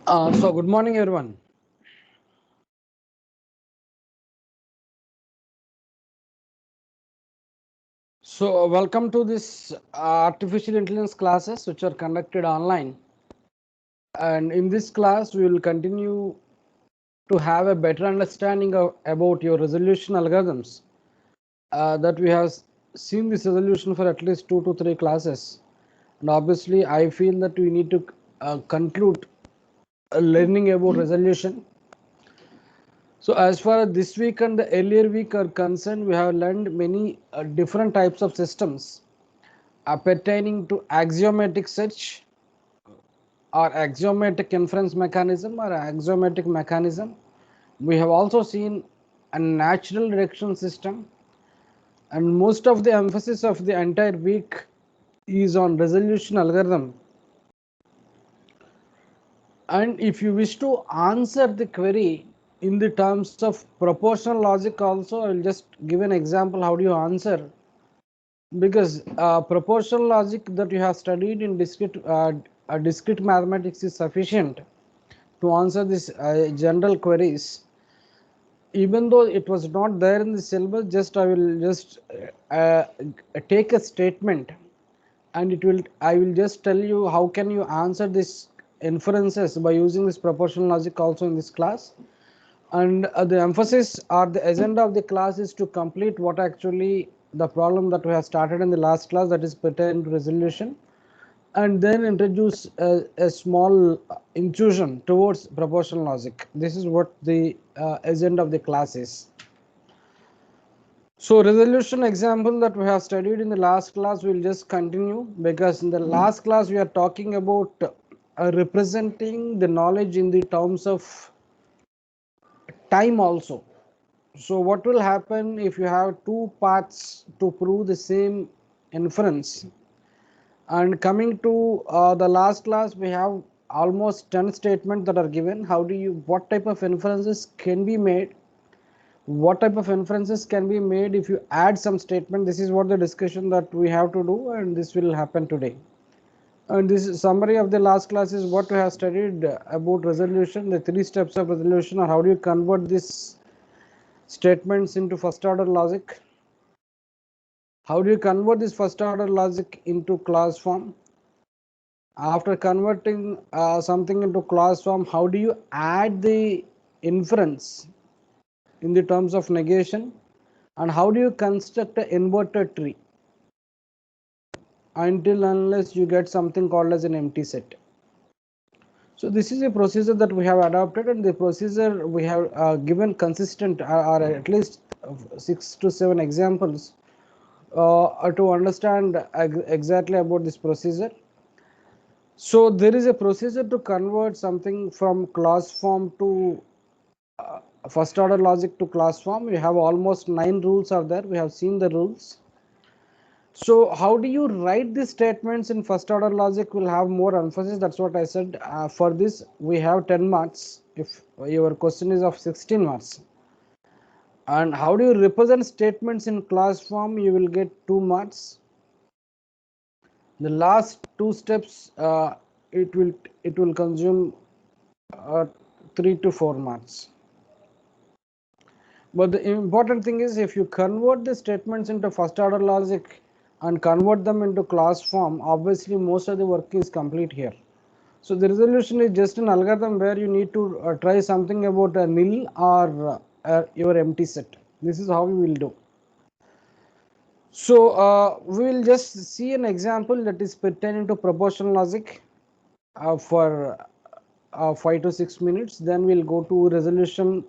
So good morning, everyone. So welcome to this artificial intelligence classes which are conducted online. And in this class, we will continue to have a better understanding about your resolution algorithms. That we have seen this resolution for at least 2 to 3 classes. And obviously, I feel that we need to conclude learning about resolution. So as far as this week and the earlier week are concerned, we have learned many different types of systems pertaining to axiomatic search or axiomatic inference mechanism or axiomatic mechanism. We have also seen a natural direction system, and most of the emphasis of the entire week is on resolution algorithm. And if you wish to answer the query in the terms of proportional logic also, I will just give an example how do you answer, because proportional logic that you have studied in discrete mathematics is sufficient to answer these general queries. Even though it was not there in the syllabus, just I will just uh, take a statement, and I will just tell you how can you answer this inferences by using this proportional logic also in this class. And the emphasis or the agenda of the class is to complete what actually the problem that we have started in the last class, that is pertaining to resolution, and then introduce a small intrusion towards proportional logic. This is what the agenda of the class is. So resolution example that we have studied in the last class, we will just continue, because in the last class we are talking about representing the knowledge in the terms of time also. So what will happen if you have two paths to prove the same inference? And coming to the last class, we have almost 10 statements that are given. How do you, what type of inferences can be made? What type of inferences can be made if you add some statement? This is what the discussion that we have to do, and this will happen today. And this summary of the last class is what we have studied about resolution, the 3 steps of resolution, or how do you convert these statements into first order logic. How do you convert this first order logic into class form? After converting something into class form, how do you add the inference in the terms of negation? And how do you construct an inverted tree until unless you get something called as an empty set? So this is a procedure that we have adopted, and the procedure we have given consistent or at least 6 to 7 examples to understand exactly about this procedure. So there is a procedure to convert something from class form to first order logic to class form. We have almost 9 rules are there. We have seen the rules. So how do you write these statements in first order logic will have more emphasis. That's what I said. For this we have 10 marks if your question is of 16 marks. And how do you represent statements in class form? You will get 2 marks. The last 2 steps it will consume uh, 3 to 4 marks. But the important thing is, if you convert the statements into first order logic and convert them into class form, obviously most of the work is complete here. So the resolution is just an algorithm where you need to try something about a nil or your empty set. This is how we will do. So we will just see an example that is pertaining to proportional logic for 5 to 6 minutes. Then we'll go to resolution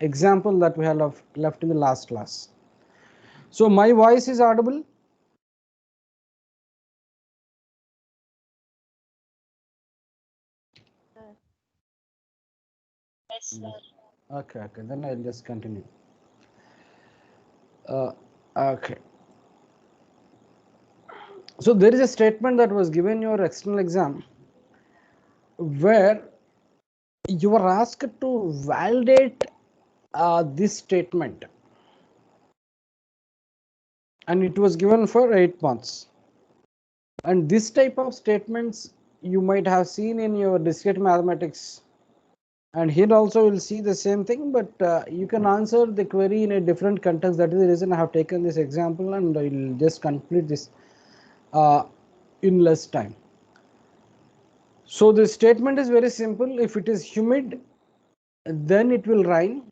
example that we have left in the last class. So my voice is audible? Yes, sir. Okay, then I'll just continue. Okay. So there is a statement that was given in your external exam where you were asked to validate this statement, and it was given for 8 months. And this type of statements you might have seen in your discrete mathematics, and here also you'll see the same thing, but you can answer the query in a different context. That is the reason I have taken this example, and I will just complete this in less time. So the statement is very simple. If it is humid, then it will rain,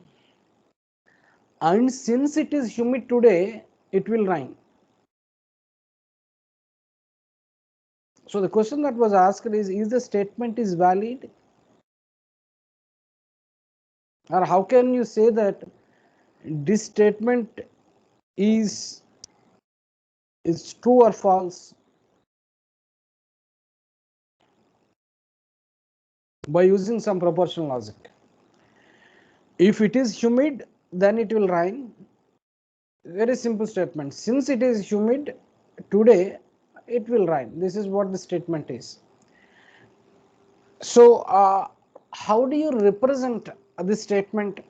and since it is humid today, it will rain. So the question that was asked is the statement is valid, or how can you say that this statement is true or false? By using some proportional logic. If it is humid, then it will rain. Very simple statement. Since it is humid today, it will rain. This is what the statement is. So how do you represent this statement?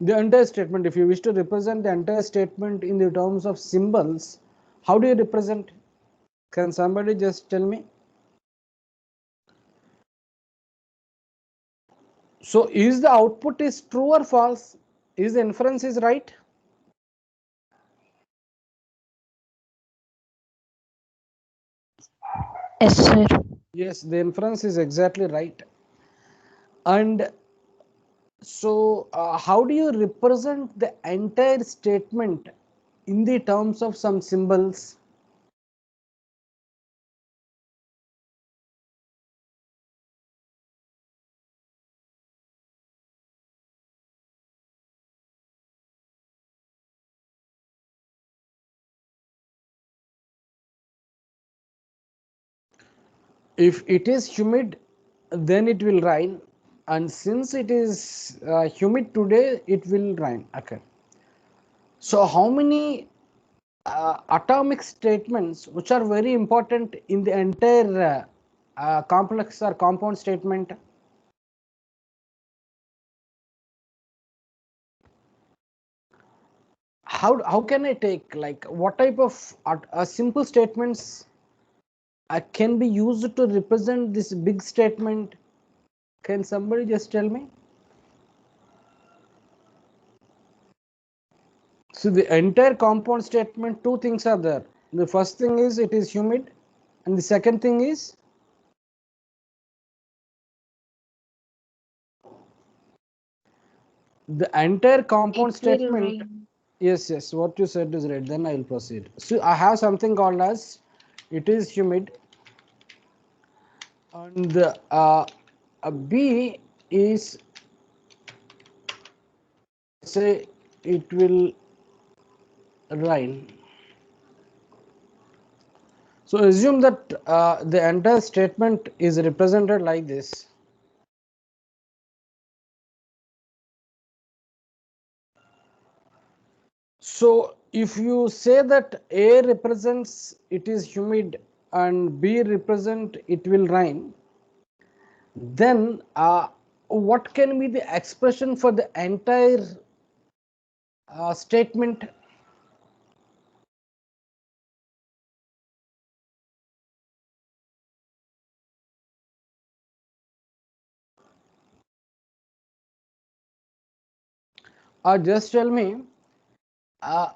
The entire statement, if you wish to represent the entire statement in the terms of symbols, how do you represent? Can somebody just tell me? So is the output is true or false? Is the inference is right? Yes, sir. Yes, the inference is exactly right. And so how do you represent the entire statement in the terms of some symbols? If it is humid, then it will rain, and since it is humid today, it will rain. Okay. So how many atomic statements which are very important in the entire complex or compound statement? How can I take, like, what type of simple statements can be used to represent this big statement? Can somebody just tell me? So the entire compound statement, two things are there. The first thing is it is humid, and the second thing is the entire compound It will statement. rain. Yes, what you said is right. Then I will proceed. So I have something called as it is humid, and the B is, say, it will rain. So assume that the entire statement is represented like this. So if you say that A represents it is humid and B represent it will rain, then what can be the expression for the entire statement? Just tell me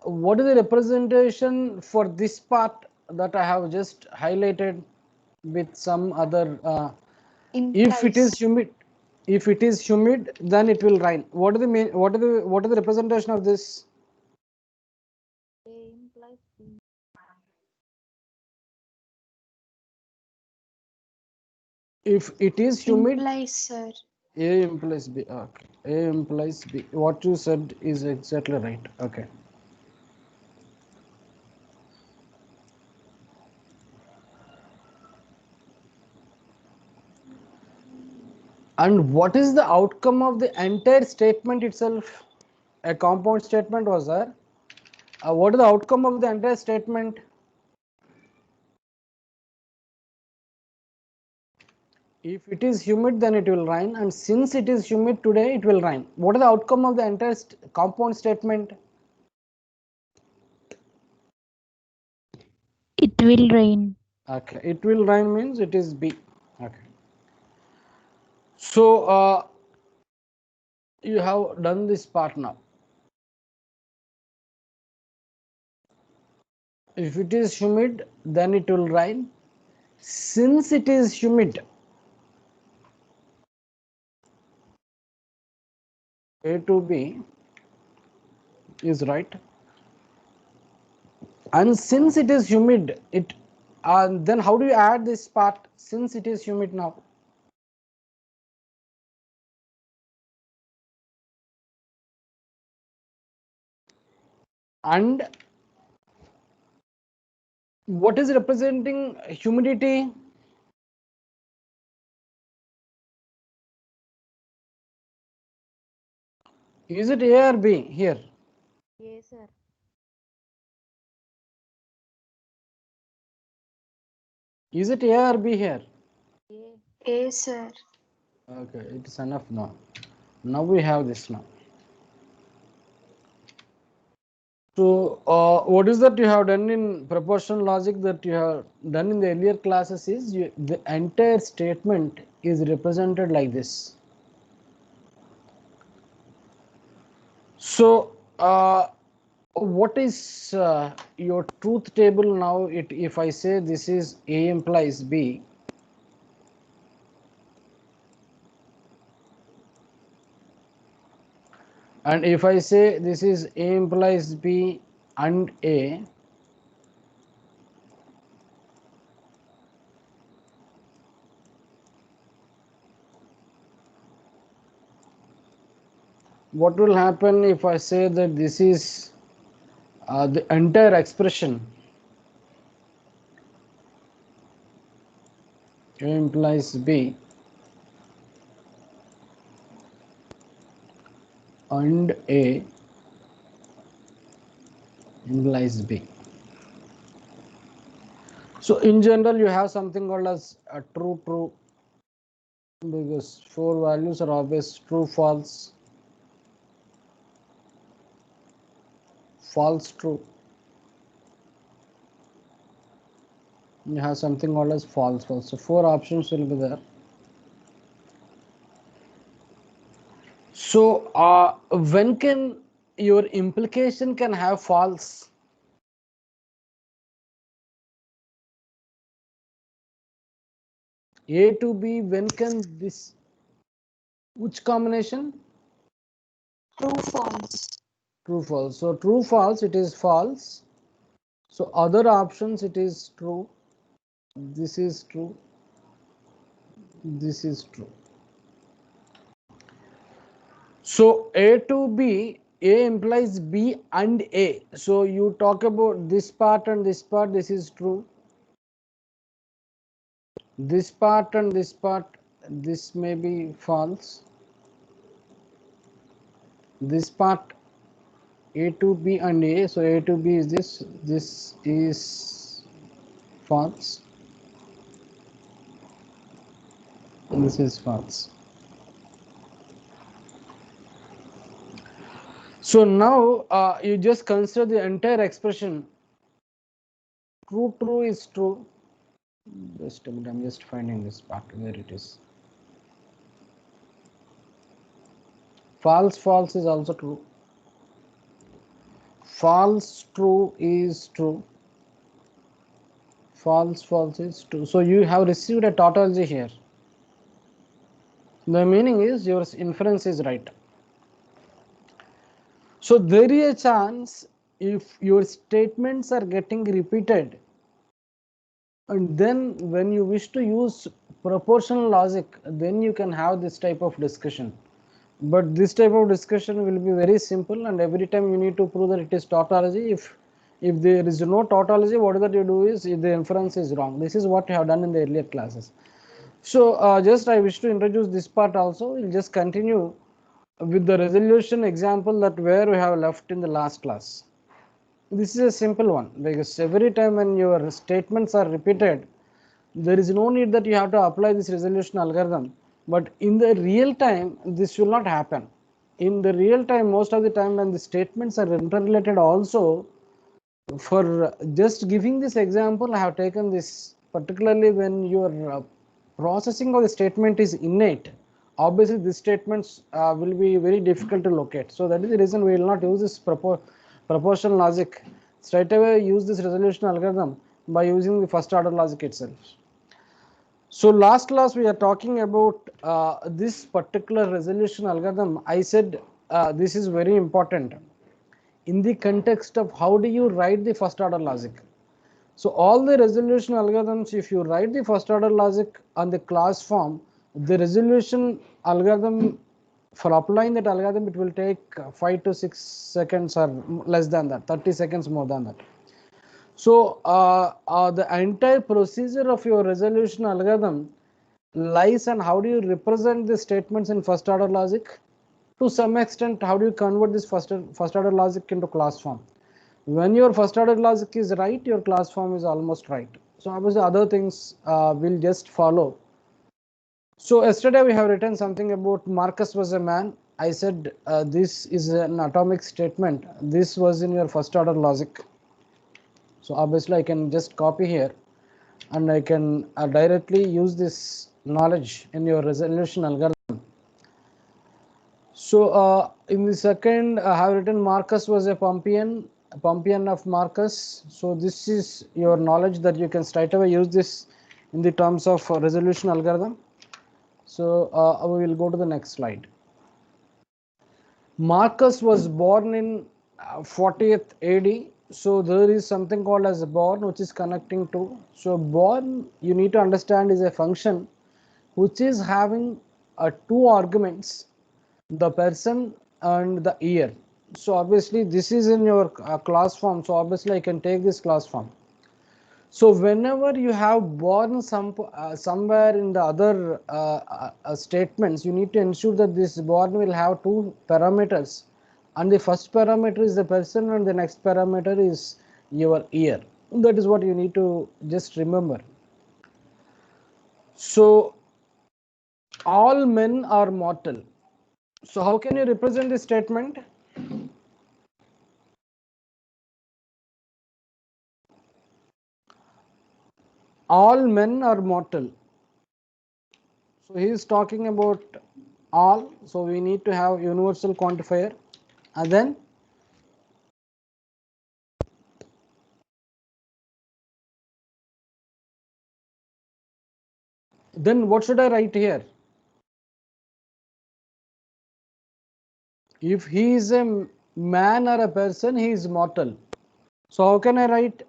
what is the representation for this part that I have just highlighted with some other if it is Implies. humid, then it will rain. What is the main, what is the representation of this? A implies B. If it is humid, Implies, sir. A implies B. Okay, A implies B. What you said is exactly right. Okay. And what is the outcome of the entire statement itself? A compound statement was there. What is the outcome of the entire statement? If it is humid, then it will rain, and since it is humid today, it will rain. What is the outcome of the entire compound statement? It will rain. Okay, it will rhyme means it is B. Okay. So you have done this part now. If it is humid, then it will rain. Since it is humid, A to B is right. And since it is humid, it then how do you add this part since it is humid now? And what is representing humidity? Is it A or B here? Yes, sir. Is it A or B here? Yeah. Yes, sir. Okay, it is enough now. Now we have this now. So what is that you have done in proportional logic that you have done in the earlier classes is the entire statement is represented like this. So what is your truth table now? If I say this is A implies B, and if I say this is A implies B and A, what will happen if I say that this is the entire expression A implies B and A implies B. So in general you have something called as a true, because 4 values are always true, false, false, true. You have something called as false, false. So 4 options will be there. So when can your implication can have false? A to B, when can this, which combination? True, false. True, false. So true, false, it is false. So other options it is true. This is true. This is true. So A to B, A implies B and A. So you talk about this part and this part, this is true. This part and this part, this may be false. This part A to B and A, so A to B is this is false, and this is false. So now you just consider the entire expression. True is true. Just a minute, I'm just finding this part where it is. False is also true. False true is true. False is true. So you have received a tautology here. The meaning is your inference is right. So there is a chance if your statements are getting repeated, and then when you wish to use proportional logic, then you can have this type of discussion. But this type of discussion will be very simple, and every time you need to prove that it is tautology. If there is no tautology, what that you do is if the inference is wrong. This is what you have done in the earlier classes. So just I wish to introduce this part also. We'll just continue with the resolution example that where we have left in the last class. This is a simple one, because every time when your statements are repeated, there is no need that you have to apply this resolution algorithm. But in the real time, this will not happen. In the real time, most of the time when the statements are interrelated also, for just giving this example, I have taken this particularly when your processing of the statement is innate, obviously these statements will be very difficult to locate. So that is the reason we will not use this proportional logic. Straight away use this resolution algorithm by using the first order logic itself. So last class we are talking about this particular resolution algorithm. I said this is very important in the context of how do you write the first order logic. So all the resolution algorithms, if you write the first order logic on the class form, the resolution algorithm, for applying that algorithm, it will take 5 to 6 seconds or less than that, 30 seconds more than that. So the entire procedure of your resolution algorithm lies on how do you represent the statements in first order logic. To some extent, how do you convert this first order logic into class form. When your first order logic is right, your class form is almost right. So obviously other things will just follow. So yesterday we have written something about Marcus was a man. I said this is an atomic statement. This was in your first order logic. So obviously I can just copy here and I can directly use this knowledge in your resolution algorithm. So in the second, I have written Marcus was a Pompeian of Marcus. So this is your knowledge that you can straight away use this in the terms of resolution algorithm. So we will go to the next slide. Marcus was born in 40th AD. So there is something called as born, which is connecting to. So born, you need to understand, is a function which is having two arguments, the person and the year. So obviously this is in your class form. So obviously I can take this class form. So whenever you have born somewhere in the other statements, you need to ensure that this born will have two parameters, and the first parameter is the person and the next parameter is your year. That is what you need to just remember. So all men are mortal. So how can you represent this statement? All men are mortal. So he is talking about all. So we need to have universal quantifier, and then what should I write here? If he is a man or a person, he is mortal. So how can I write?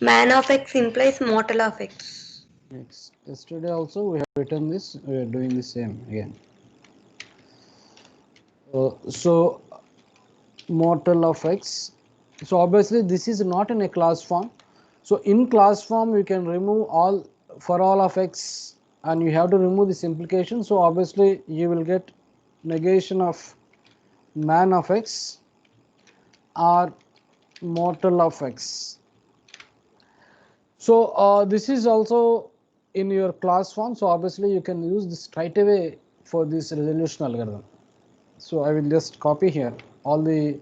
Man of X implies mortal of X. Yes. Yesterday also we have written this. We are doing the same again. So mortal of X. So obviously this is not in a class form. So in class form you can remove all for all of X, and you have to remove this implication. So obviously you will get negation of man of X or mortal of X. So this is also in your class form. So obviously you can use this straight away for this resolution algorithm. So I will just copy here all the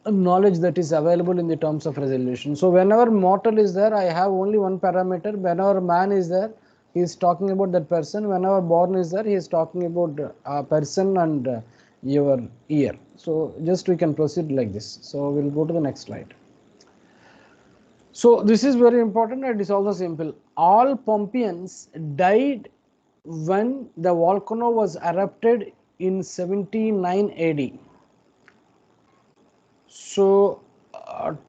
knowledge that is available in the terms of resolution. So whenever mortal is there, I have only one parameter. Whenever man is there, he is talking about that person. Whenever born is there, he is talking about a person and your year. So just we can proceed like this. So we'll go to the next slide. So this is very important, and it is also simple. All Pompeians died when the volcano was erupted in 79 AD. So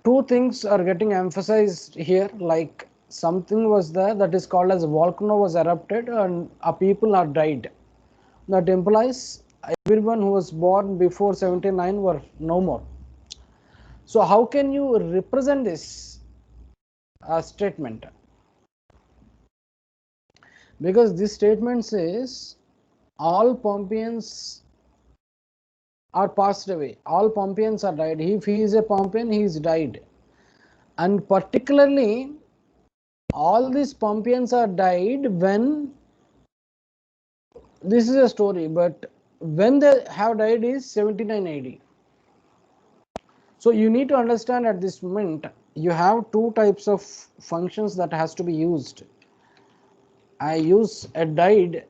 two things are getting emphasized here, like something was there that is called as volcano was erupted and people are died. That implies everyone who was born before 79 were no more. So how can you represent this statement? Because this statement says all Pompeians are passed away, all Pompeians are died. If he is a Pompeian, he is died, and particularly all these Pompeians are died when, this is a story, but when they have died is 79 AD. So you need to understand at this moment you have two types of functions that has to be used. I use a died,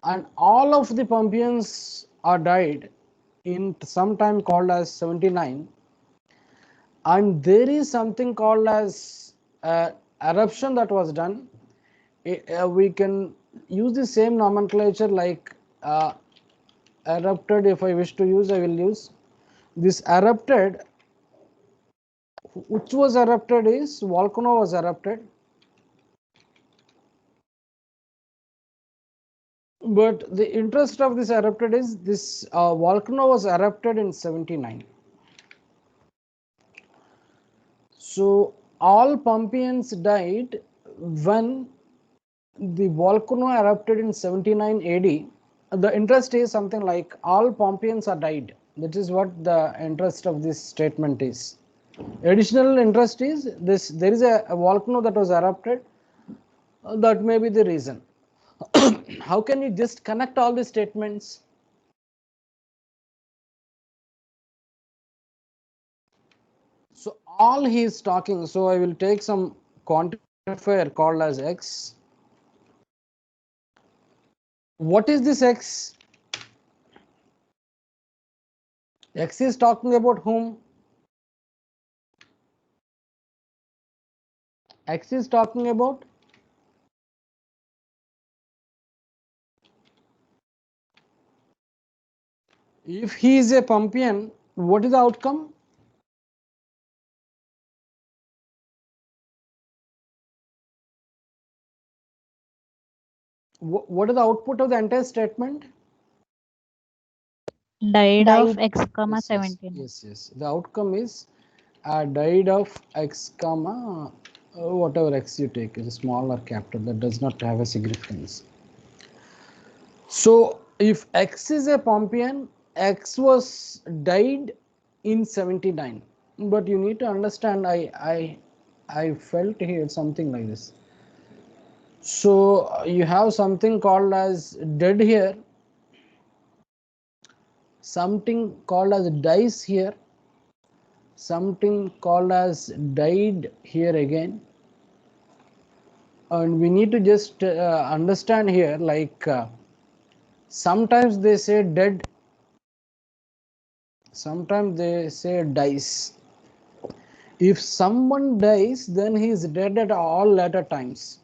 and all of the Pumpians are died in some time called as 79, and there is something called as eruption that was done. We can use the same nomenclature like erupted. If I wish to use, I will use this erupted. Which was erupted is volcano was erupted, but the interest of this erupted is this volcano was erupted in 79. So all Pompeians died when the volcano erupted in 79 AD. The interest is something like all Pompeians are died. That is what the interest of this statement is. Additional interest is this: there is a volcano that was erupted. That may be the reason. How can you just connect all the statements? So all he is talking. So I will take some quantifier called as x. What is this x? X is talking about whom? X is talking about if he is a Pompeian, what is the outcome? What is the output of the entire statement? Died of Died. x comma Yes, 17. yes. The outcome is died of x comma whatever x you take, is small or capital, that does not have a significance. So if x is a Pompeian, x was died in 79. But you need to understand, I felt here something like this. So you have something called as dead here, something called as dice here, something called as died here again, and we need to just understand here, like sometimes they say dead, sometimes they say dies. If someone dies, then he is dead at all later times.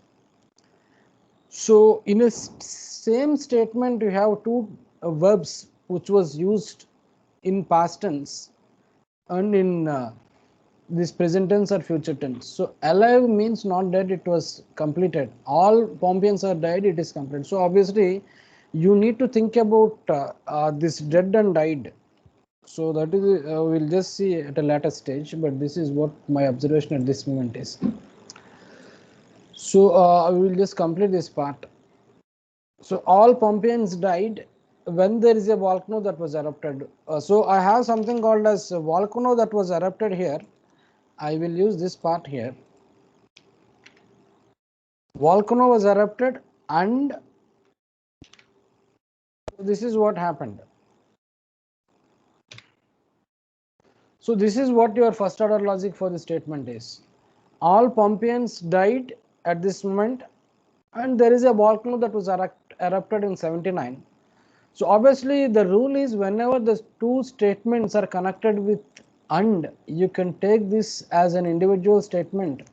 So in a same statement, you have two verbs which was used in past tense and in this present tense or future tense. So alive means not dead, it was completed. All Pompeians are died, it is complete. So obviously you need to think about this dead and died. So that is we'll just see at a later stage, but this is what my observation at this moment is. So I will just complete this part. So all Pompeians died when there is a volcano that was erupted. So I have something called as a volcano that was erupted here. I will use this part here. Volcano was erupted, and this is what happened. So this is what your first order logic for the statement is. All Pompeians died at this moment, and there is a volcano that was erupted in 79. So obviously the rule is whenever the two statements are connected with and, you can take this as an individual statement.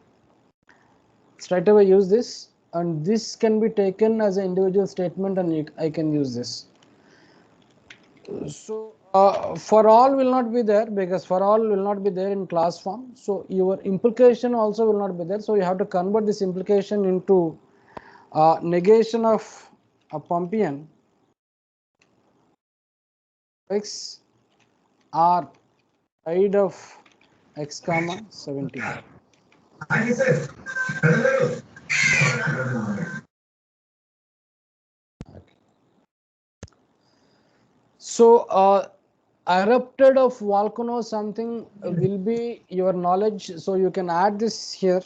Straight away use this, and this can be taken as an individual statement, and I can use this. So for all will not be there, because for all will not be there in class form. So your implication also will not be there. So you have to convert this implication into negation of a Pompeian x r died of x comma 17. So erupted of volcano something will be your knowledge, so you can add this here.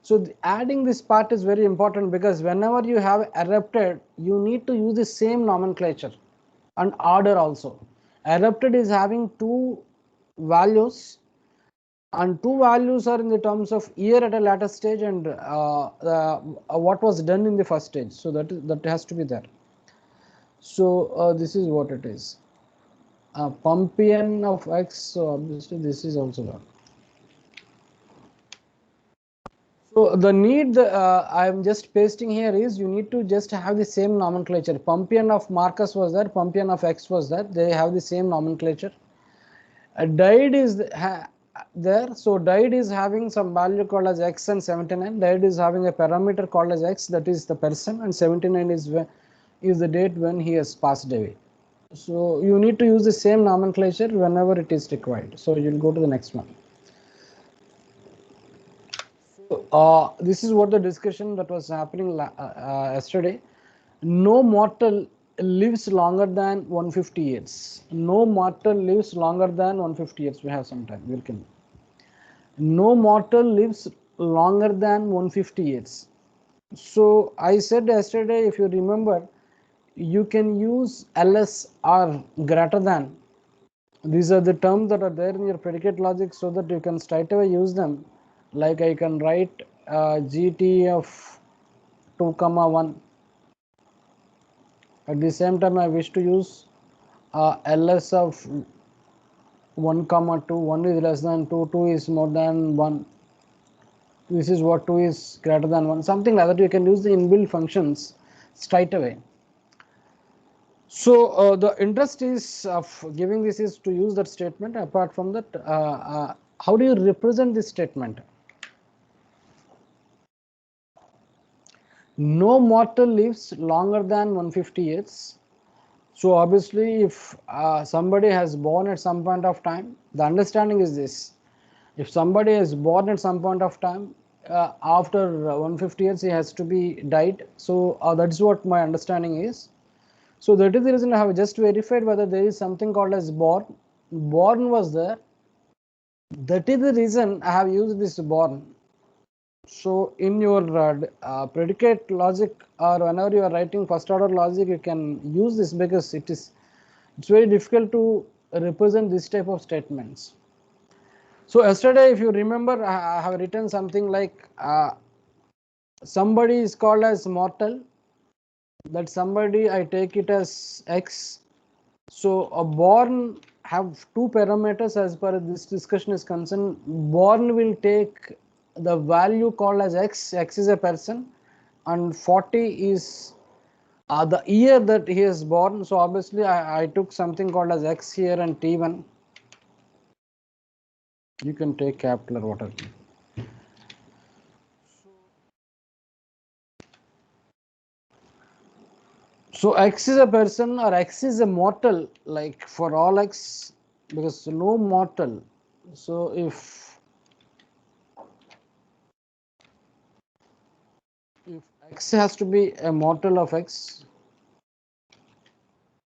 So adding this part is very important, because whenever you have erupted, you need to use the same nomenclature and order also. Erupted is having two values, and two values are in the terms of year at a later stage and what was done in the first stage. So that has to be there. So this is what it is. Pumpian of X. So obviously this is also there. So the need I am just pasting here is you need to just have the same nomenclature. Pumpian of Marcus was there, Pumpian of X was there. They have the same nomenclature. Died is there. So died is having some value called as X and 79. Died is having a parameter called as X, that is the person, and 79 is the date when he has passed away. So you need to use the same nomenclature whenever it is required. So you'll go to the next one. This is what the discussion that was happening yesterday. No mortal lives longer than 150 years. No mortal lives longer than 150 years. We have some time. We'll continue. No mortal lives longer than 150 years. So I said yesterday, if you remember, you can use ls or greater than. These are the terms that are there in your predicate logic, so that you can straight away use them. Like I can write gt of 2 comma 1. At the same time, I wish to use ls of 1 comma 2. 1 is less than 2, 2 is more than 1. This is what 2 is greater than 1. Something like that. You can use the inbuilt functions straight away. So the interest is of giving this is to use that statement. Apart from that, how do you represent this statement? No mortal lives longer than 150 years. So obviously, if somebody has born at some point of time, the understanding is this: if somebody is born at some point of time, after 150 years, he has to be died. So that's what my understanding is. So that is the reason I have just verified whether there is something called as born. Born was there. That is the reason I have used this born. So in your predicate logic, or whenever you are writing first order logic, you can use this because it's very difficult to represent this type of statements. So yesterday, if you remember, I have written something like somebody is called as mortal. That somebody, I take it as X. So a born have two parameters as far as this discussion is concerned. Born will take the value called as X. X is a person, and 40 is the year that he is born. So obviously I took something called as X here and T1. You can take capital or whatever. So X is a person or X is a mortal, like for all X, because no mortal. So if X has to be a mortal of X,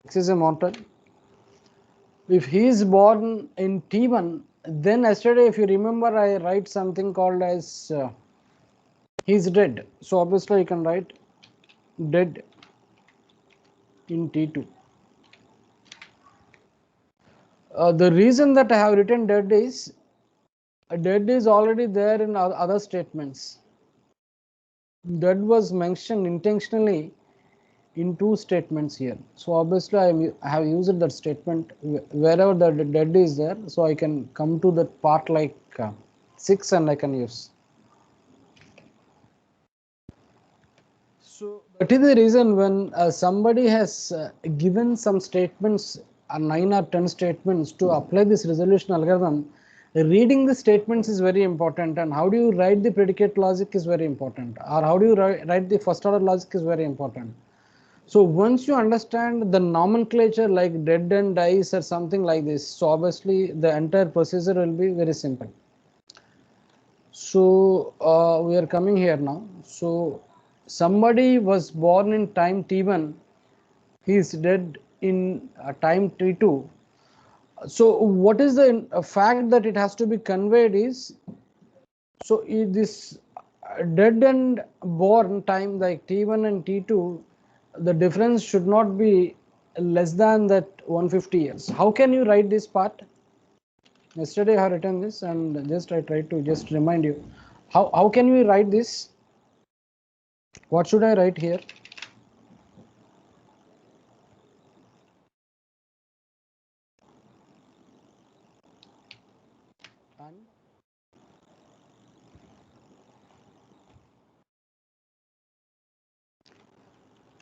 X is a mortal. If he is born in T1, then yesterday, if you remember, I write something called as he is dead. So obviously, you can write dead in T2. The reason that I have written dead is already there in other statements. Dead was mentioned intentionally in two statements here. So obviously I have used that statement wherever the dead is there. So I can come to that part like 6 and I can use. So that is the reason when somebody has given some statements, 9 or 10 statements to apply this resolution algorithm, reading the statements is very important, and how do you write the predicate logic is very important, or how do you write the first order logic is very important. So once you understand the nomenclature like dead and dies or something like this, so obviously the entire procedure will be very simple. So we are coming here now. So somebody was born in time T1, he is dead in time T2. So what is the fact that it has to be conveyed is, so this dead and born time like T1 and T2, the difference should not be less than that 150 years. How can you write this part? Yesterday I have written this, and just I tried to just remind you. How can we write this? What should I write here?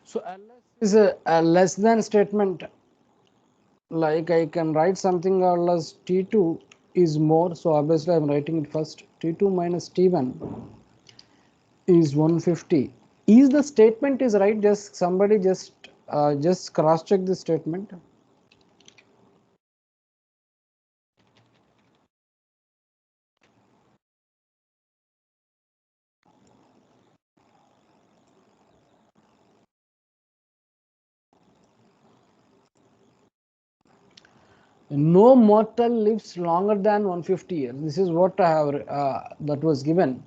So ls is a less than statement. Like I can write something as T2 is more. So obviously I'm writing it first. T2 minus T1 is 150. Is the statement is right? Just somebody just cross check the statement. No mortal lives longer than 150 years. This is what I have that was given.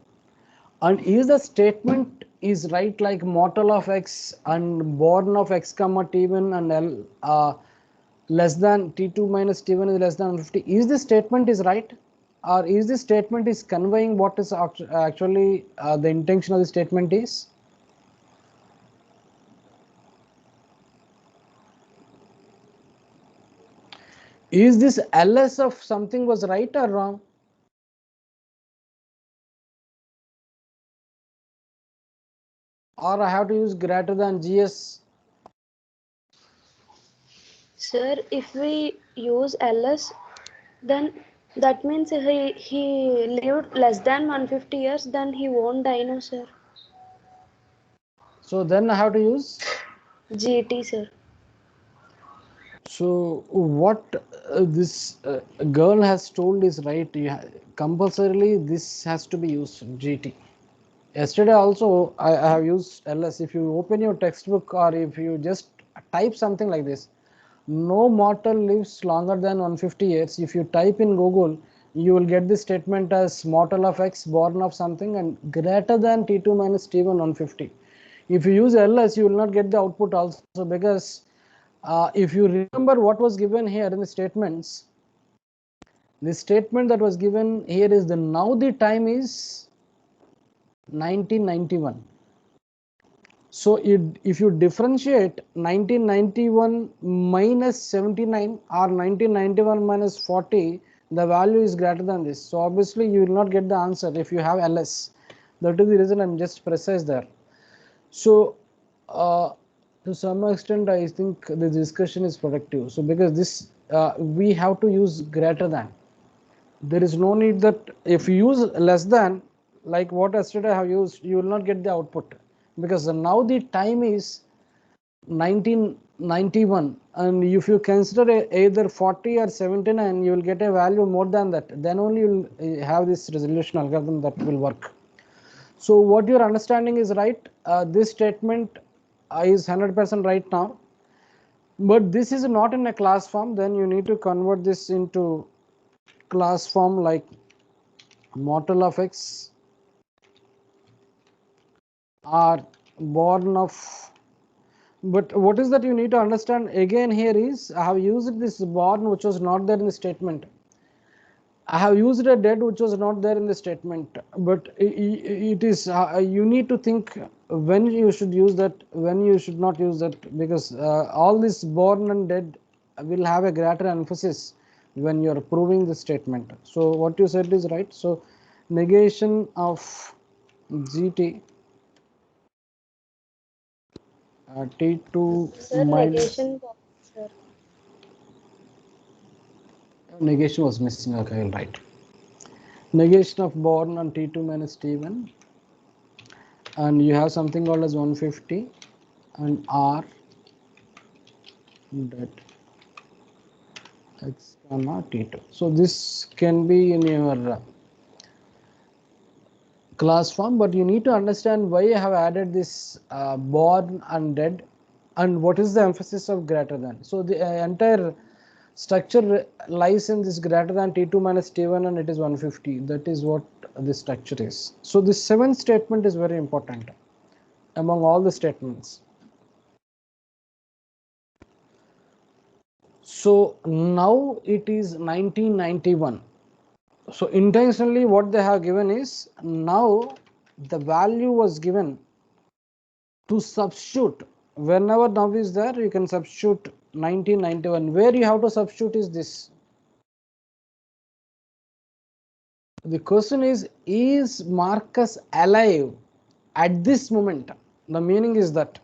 And is the statement is right, like mortal of x and born of x comma t1 and l less than t2 minus t1 is less than 150? Is this statement is right, or is this statement is conveying what is actually the intention of the statement is? Is this ls of something was right or wrong? Or I have to use greater than gs? Sir, if we use ls, then that means he lived less than 150 years, then he won't die, no, sir. So then I have to use. GT, sir. So what this girl has told is right. Compulsorily this has to be used GT. Yesterday also I have used ls. If you open your textbook or if you just type something like this, no mortal lives longer than 150 years. If you type in Google, you will get this statement as mortal of x born of something and greater than t2 minus t1 150. If you use ls, you will not get the output also, because if you remember what was given here in the statements, the statement that was given here is the now the time is 1991. So if you differentiate 1991 minus 79 or 1991 minus 40, the value is greater than this. So obviously you will not get the answer if you have ls. That is the reason I'm just precise there. So to some extent I think the discussion is productive. So because this we have to use greater than. There is no need that if you use less than, like what yesterday I have used, you will not get the output, because now the time is 1991, and if you consider either 40 or 79, you will get a value more than that. Then only you will have this resolution algorithm that will work. So what your understanding is right. This statement is 100% right now, but this is not in a class form. Then you need to convert this into class form, like mortal of x are born of. But what is that you need to understand again here is, I have used this born which was not there in the statement. I have used a dead which was not there in the statement, but it is you need to think when you should use that, when you should not use that, because all this born and dead will have a greater emphasis when you are proving the statement. So what you said is right. So negation of GT T2 Sir, minus negation, sir. negation was missing. Okay, I'll write negation of born on T2 minus T1, and you have something called as 150 and R that x comma T2. So this can be in your class form, but you need to understand why I have added this born and dead, and what is the emphasis of greater than. So the entire structure lies in this greater than T2 minus T1, and it is 150. That is what this structure is. So this seventh statement is very important among all the statements. So now it is 1991. So intentionally what they have given is, now the value was given to substitute. Whenever now is there, you can substitute 1991. Where you have to substitute is this. The question is Marcus alive at this moment? The meaning is that,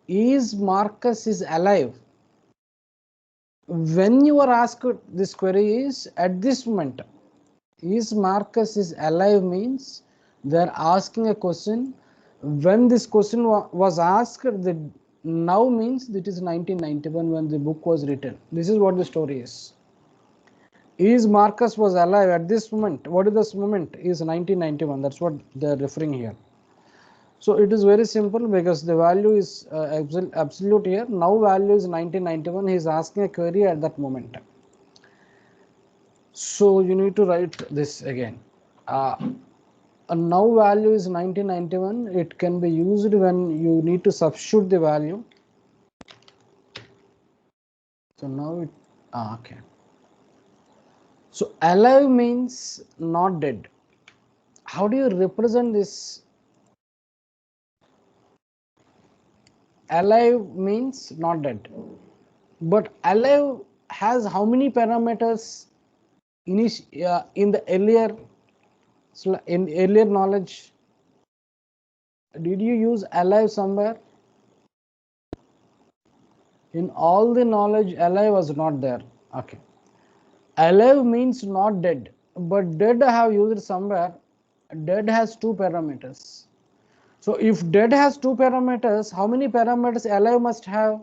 is Marcus is alive? When you are asked this query is at this moment, is Marcus is alive means they are asking a question. When this question was asked, the now means it is 1991 when the book was written. This is what the story is. Is Marcus was alive at this moment? What is this moment? Is 1991. That's what they are referring here. So it is very simple because the value is absolute here. Now value is 1991. He is asking a query at that moment. So you need to write this again. A now value is 1991. It can be used when you need to substitute the value. So now it, okay. So alive means not dead. How do you represent this? Alive means not dead. But alive has how many parameters in the earlier knowledge? Did you use alive somewhere? In all the knowledge, alive was not there. Okay. Alive means not dead, but dead I have used somewhere. Dead has two parameters. So if dead has two parameters, how many parameters alive must have?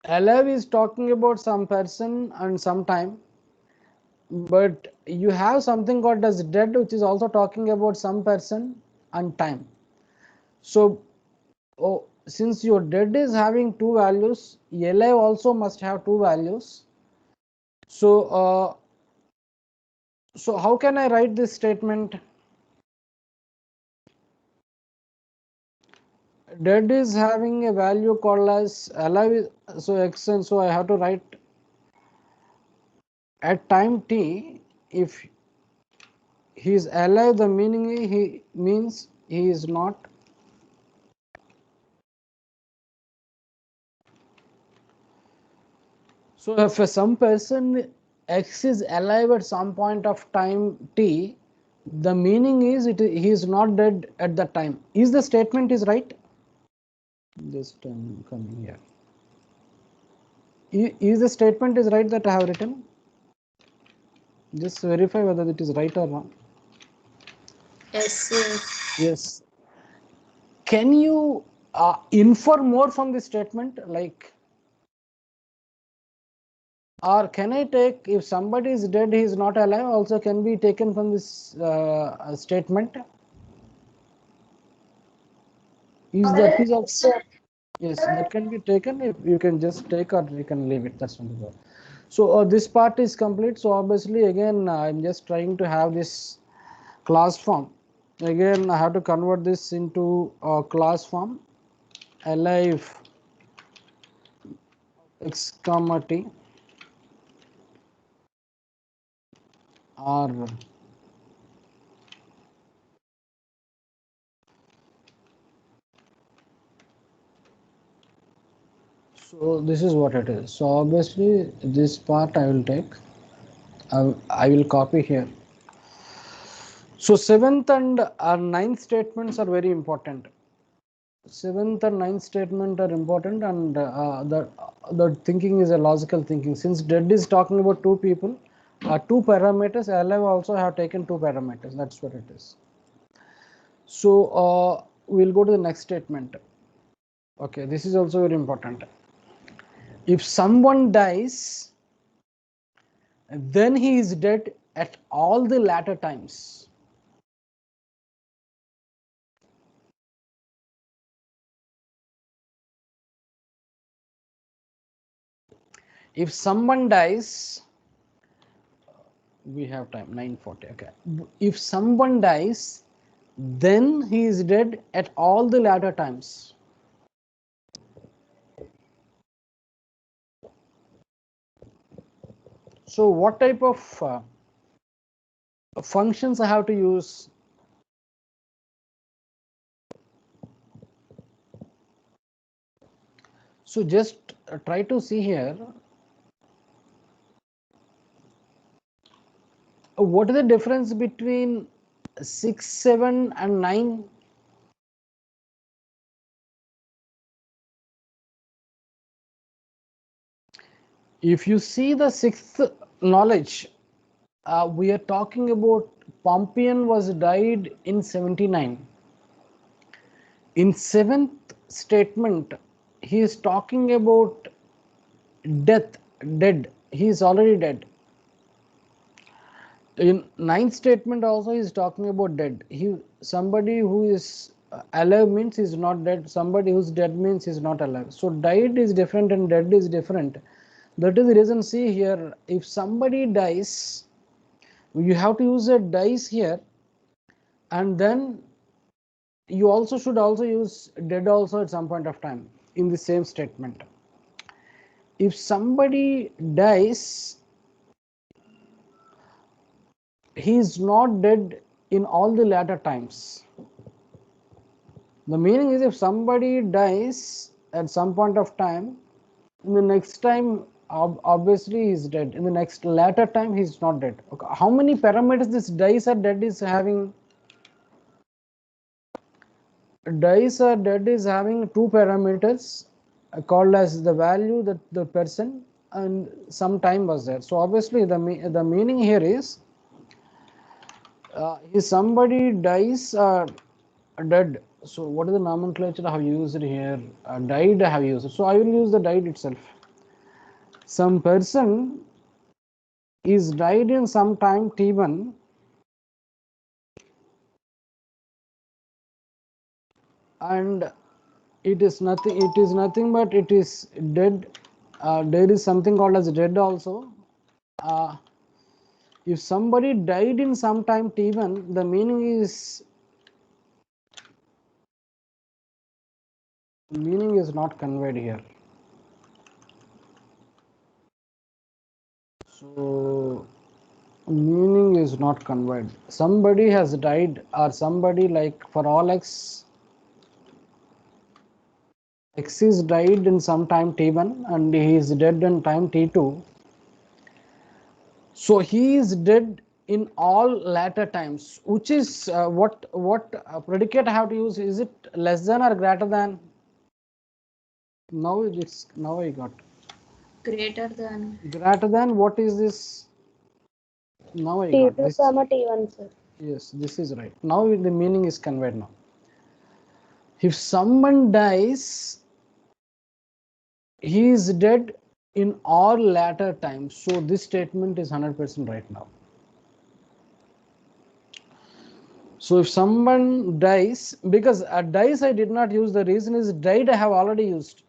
Alive is talking about some person and some time, but you have something called as dead, which is also talking about some person and time. So since your dead is having two values, alive also must have two values. So so how can I write this statement? Dead is having a value called as alive, so x, and so I have to write at time t, if he is alive, the meaning he means he is not so if some person x is alive at some point of time t, the meaning is he is not dead at that time. Is the statement is right? Just coming here. Is the statement is right that I have written? Just verify whether it is right or wrong. Yes, yes. Yes. Can you infer more from this statement, like, or can I take if somebody is dead, he is not alive, also can be taken from this statement? Is that is also, yes, that can be taken. If you can just take or you can leave it, that's not the problem. So this part is complete. So obviously again I'm just trying to have this class form. Again I have to convert this into a class form. Alive x comma t or so this is what it is. So obviously this part I will take, I will copy here. So seventh and ninth statements are very important. Seventh and ninth statement are important, and the thinking is a logical thinking. Since dead is talking about two people, two parameters, alive also have taken two parameters. That's what it is. So we'll go to the next statement. Okay, this is also very important. If someone dies, then he is dead at all the latter times. If someone dies, we have time 9:40. Okay, if someone dies, then he is dead at all the latter times. So what type of functions I have to use? So just try to see here. What is the difference between 6, 7 and 9? If you see the sixth knowledge, we are talking about Pompeian was died in 79. In seventh statement, he is talking about death, dead. He is already dead. In ninth statement also he is talking about dead. Somebody who is alive means he is not dead. Somebody who's dead means he is not alive. So died is different and dead is different. That is the reason. See here, if somebody dies, you have to use a dies here, and then you also should also use dead also at some point of time in the same statement. If somebody dies, he is not dead in all the latter times. The meaning is, if somebody dies at some point of time, in the next time obviously he is dead. In the next latter time he is not dead. Okay. How many parameters this dies or dead is having? Dies or dead is having two parameters called as the value that the person and some time was there. So obviously the meaning here is if somebody dies or dead. So what is the nomenclature I have used here? Died I have used. So I will use the died itself. Some person is died in some time t1, and it is nothing but it is dead. There is something called as dead also. If somebody died in some time t1, the meaning is not conveyed here. So meaning is not conveyed. Somebody has died, or somebody, like for all x is died in some time t1 and he is dead in time t2. So he is dead in all latter times, which is what predicate I have to use? Is it less than or greater than? Now I got Greater than. greater than. What is this? Now I got T2, this. T1, sir. Yes, this is right. Now the meaning is conveyed now. If someone dies, he is dead in all latter times. So this statement is 100% right now. So if someone dies, because dies I did not use, the reason is died I have already used.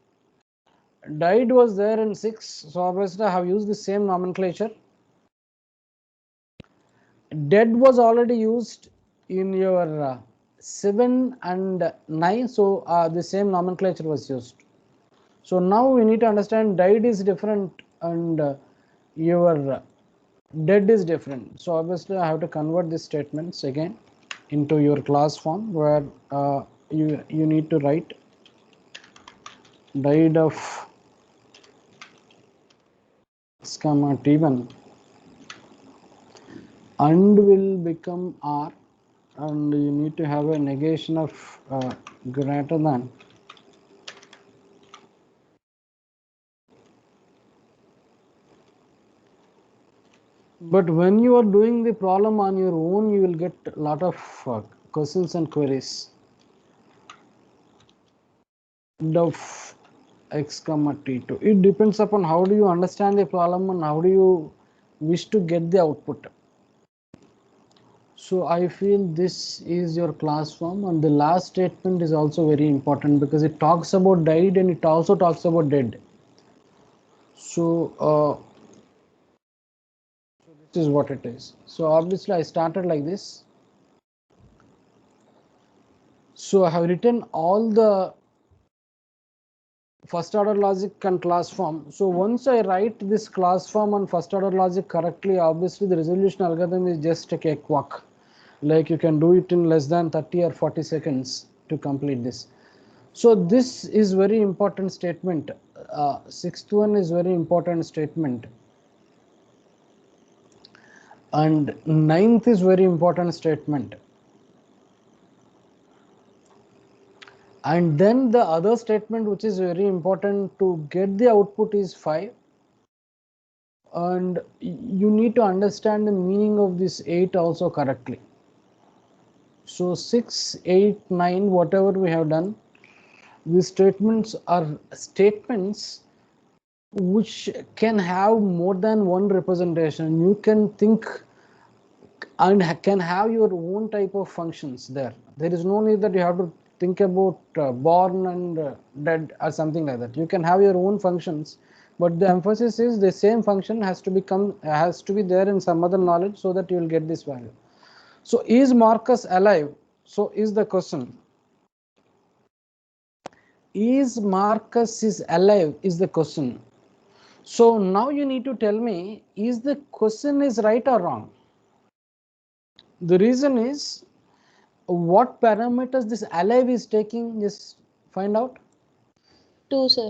Died was there in 6, so obviously I have used the same nomenclature. Dead was already used in your 7 and 9, so the same nomenclature was used. So now we need to understand died is different and your dead is different. So obviously I have to convert these statements again into your class form, where you need to write died of x comma t1 and will become r, and you need to have a negation of greater than. But when you are doing the problem on your own, you will get a lot of questions and queries. Of x comma t2. It depends upon how do you understand the problem and how do you wish to get the output. So I feel this is your class form, and the last statement is also very important because it talks about died and it also talks about dead. So this is what it is. So obviously I started like this. So I have written all the first order logic and class form. So once I write this class form and first order logic correctly, obviously the resolution algorithm is just a cakewalk. Like you can do it in less than 30 or 40 seconds to complete this. So this is very important statement. Sixth one is very important statement. And ninth is very important statement. And then the other statement which is very important to get the output is 5. And you need to understand the meaning of this 8 also correctly. So 6, 8, 9, whatever we have done, these statements are statements which can have more than one representation. You can think and can have your own type of functions there. There is no need that you have to think about born and dead or something like that. You can have your own functions, but the emphasis is the same function has to be there in some other knowledge so that you will get this value. So is Marcus alive? So is the question. Is Marcus is alive is the question. So now you need to tell me, is the question is right or wrong? The reason is, what parameters this alive is taking, just find out. 2, sir.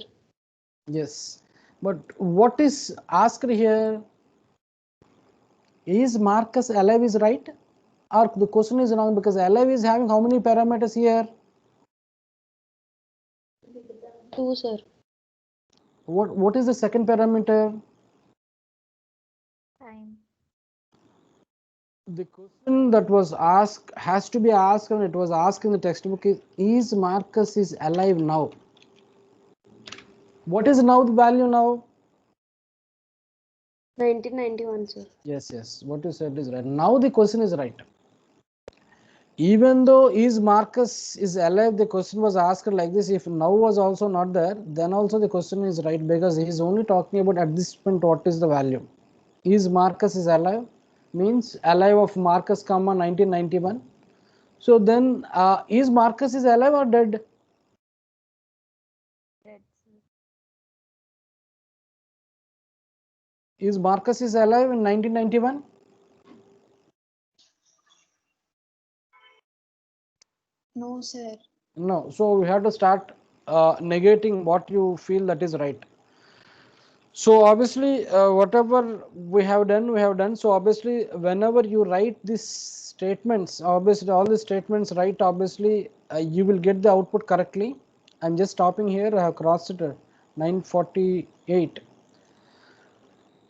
Yes, but what is asked here, is Marcus alive is right, or the question is wrong, because alive is having how many parameters here? 2, sir. What is the second parameter? Time. The question that was asked has to be asked, and it was asked in the textbook, is Marcus is alive now? What is now the value now? 1991, sir. Yes, what you said is right. Now the question is right. Even though is Marcus is alive, the question was asked like this. If now was also not there, then also the question is right, because he is only talking about at this point what is the value. Is Marcus is alive means alive of Marcus comma 1991. So then is Marcus is alive or dead? Dead. Is Marcus is alive in 1991? No, sir. No. So we have to start negating what you feel that is right. So obviously whatever we have done. So obviously whenever you write these statements, obviously all the statements right, obviously you will get the output correctly. I'm just stopping here. I have crossed it 9:48.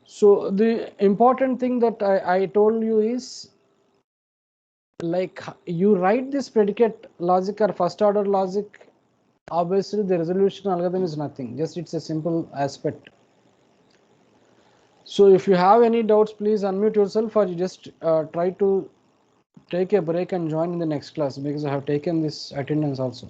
So the important thing that I told you is, like, you write this predicate logic or first order logic, obviously the resolution algorithm is nothing, just it's a simple aspect. So if you have any doubts, please unmute yourself, or you just try to take a break and join in the next class, because I have taken this attendance also.